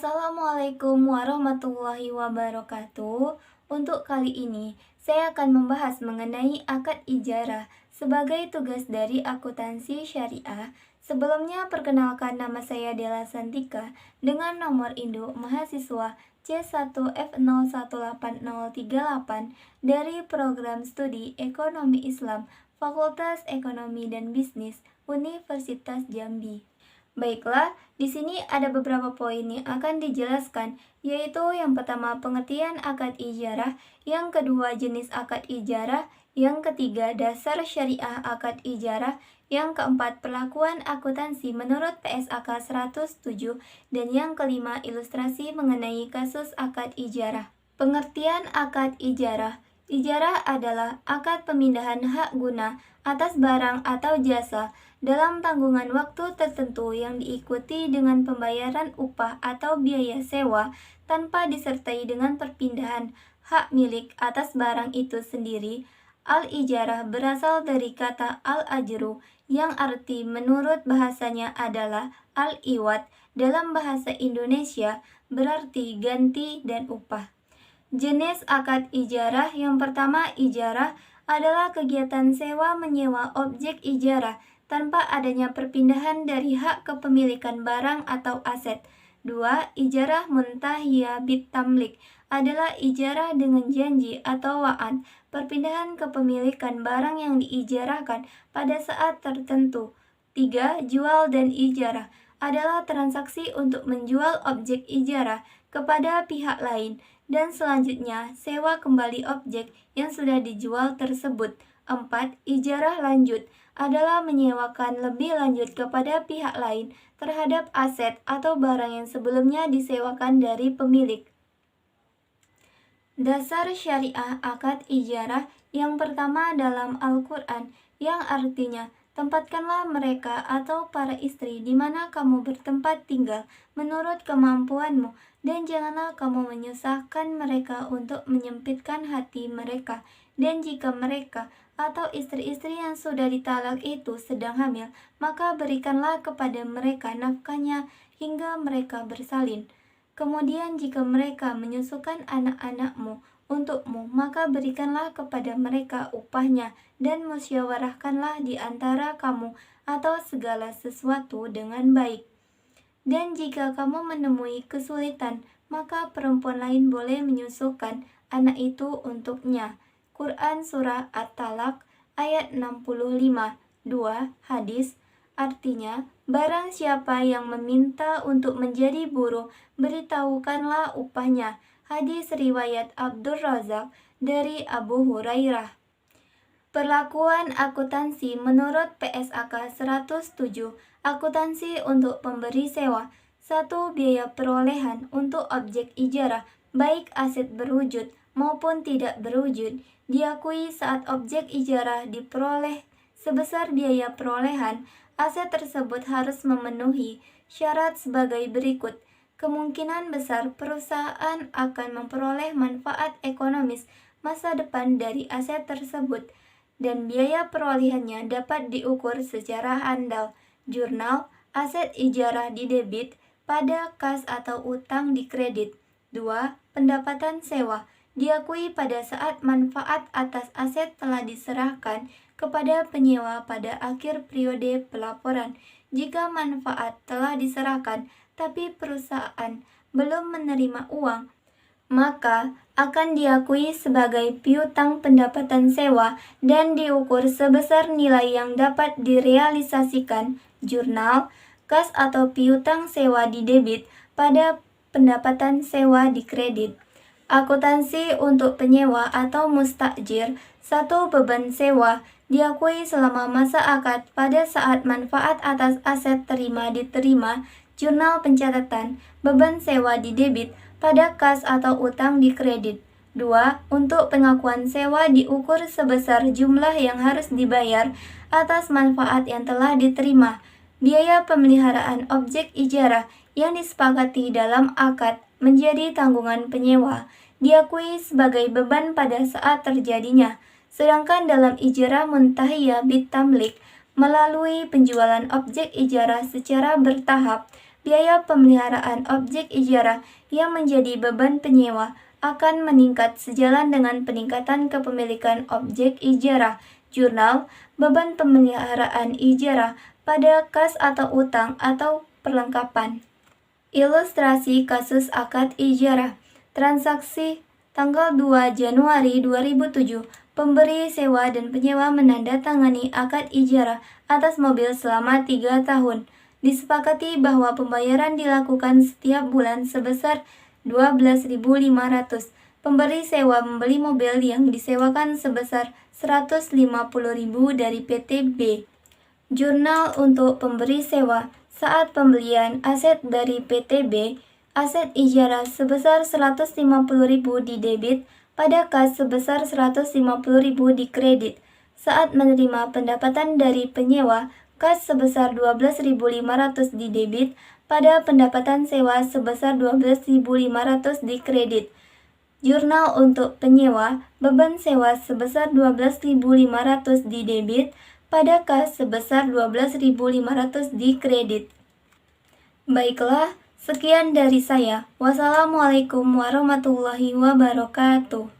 Assalamualaikum warahmatullahi wabarakatuh. Untuk kali ini, saya akan membahas mengenai akad ijarah sebagai tugas dari akuntansi syariah. Sebelumnya, perkenalkan nama saya Dela Santika dengan nomor induk mahasiswa C1F018038 dari program studi Ekonomi Islam Fakultas Ekonomi dan Bisnis Universitas Jambi. Baiklah, di sini ada beberapa poin yang akan dijelaskan, yaitu yang pertama pengertian akad ijarah, yang kedua jenis akad ijarah, yang ketiga dasar syariah akad ijarah, yang keempat perlakuan akuntansi menurut PSAK 107, dan yang kelima ilustrasi mengenai kasus akad ijarah. Pengertian akad ijarah. Ijarah adalah akad pemindahan hak guna atas barang atau jasa dalam tanggungan waktu tertentu yang diikuti dengan pembayaran upah atau biaya sewa tanpa disertai dengan perpindahan hak milik atas barang itu sendiri. Al-ijarah berasal dari kata al-ajru yang arti menurut bahasanya adalah al-iwad, dalam bahasa Indonesia berarti ganti dan upah. Jenis akad ijarah. Yang pertama, ijarah adalah kegiatan sewa menyewa objek ijarah tanpa adanya perpindahan dari hak kepemilikan barang atau aset. 2. Ijarah muntahiyah bitamlik adalah ijarah dengan janji atau wa'ad, perpindahan kepemilikan barang yang diijarahkan pada saat tertentu. 3. Jual dan ijarah adalah transaksi untuk menjual objek ijarah kepada pihak lain, dan selanjutnya sewa kembali objek yang sudah dijual tersebut. 4. Ijarah lanjut adalah menyewakan lebih lanjut kepada pihak lain terhadap aset atau barang yang sebelumnya disewakan dari pemilik. Dasar syariah akad ijarah. Yang pertama dalam Al-Quran, yang artinya tempatkanlah mereka atau para istri di mana kamu bertempat tinggal menurut kemampuanmu, dan janganlah kamu menyusahkan mereka untuk menyempitkan hati mereka. Dan jika mereka atau istri-istri yang sudah ditalak itu sedang hamil, maka berikanlah kepada mereka nafkahnya hingga mereka bersalin. Kemudian jika mereka menyusukan anak-anakmu untukmu, maka berikanlah kepada mereka upahnya, dan musyawarahkanlah di antara kamu atau segala sesuatu dengan baik. Dan jika kamu menemui kesulitan, maka perempuan lain boleh menyusukan anak itu untuknya. Quran Surah At-Talaq ayat 65. 2. Hadis. Artinya, barang siapa yang meminta untuk menjadi buruh, beritahukanlah upahnya. Hadis riwayat Abdur Razak dari Abu Hurairah. Perlakuan akuntansi menurut PSAK 107. Akuntansi untuk pemberi sewa. 1. Biaya perolehan untuk objek ijarah, baik aset berwujud maupun tidak berwujud, diakui saat objek ijarah diperoleh. Sebesar biaya perolehan, aset tersebut harus memenuhi syarat sebagai berikut. Kemungkinan besar perusahaan akan memperoleh manfaat ekonomis masa depan dari aset tersebut, dan biaya perolehannya dapat diukur secara handal. Jurnal, aset ijarah di debit, pada kas atau utang di kredit. 2. Pendapatan sewa diakui pada saat manfaat atas aset telah diserahkan kepada penyewa pada akhir periode pelaporan. Jika manfaat telah diserahkan tapi perusahaan belum menerima uang, maka akan diakui sebagai piutang pendapatan sewa dan diukur sebesar nilai yang dapat direalisasikan. Jurnal, kas atau piutang sewa di debit pada pendapatan sewa di kredit. Akuntansi untuk penyewa atau mustajir. 1. Beban sewa diakui selama masa akad pada saat manfaat atas aset terima diterima. Jurnal pencatatan beban sewa di debit pada kas atau utang di kredit. 2. Untuk pengakuan sewa diukur sebesar jumlah yang harus dibayar atas manfaat yang telah diterima. Biaya pemeliharaan objek ijarah yang disepakati dalam akad menjadi tanggungan penyewa, diakui sebagai beban pada saat terjadinya. Sedangkan dalam ijarah muntahiyah bitamlik, melalui penjualan objek ijarah secara bertahap, biaya pemeliharaan objek ijarah yang menjadi beban penyewa akan meningkat sejalan dengan peningkatan kepemilikan objek ijarah. Jurnal, beban pemeliharaan ijarah pada kas atau utang atau perlengkapan. Ilustrasi kasus akad ijarah. Transaksi tanggal 2 Januari 2007, pemberi sewa dan penyewa menandatangani akad ijarah atas mobil selama 3 tahun. Disepakati bahwa pembayaran dilakukan setiap bulan sebesar 12.500. Pemberi sewa membeli mobil yang disewakan sebesar 150.000 dari PT B. Jurnal untuk pemberi sewa. Saat pembelian aset dari PT B, aset ijarah sebesar 150.000 didebit, pada kas sebesar 150.000 dikredit. Saat menerima pendapatan dari penyewa, kas sebesar 12.500 didebit, pada pendapatan sewa sebesar 12.500 dikredit. Jurnal untuk penyewa, beban sewa sebesar 12.500 didebit, pada kas sebesar 12.500 dikredit. Baiklah, sekian dari saya. Wassalamualaikum warahmatullahi wabarakatuh.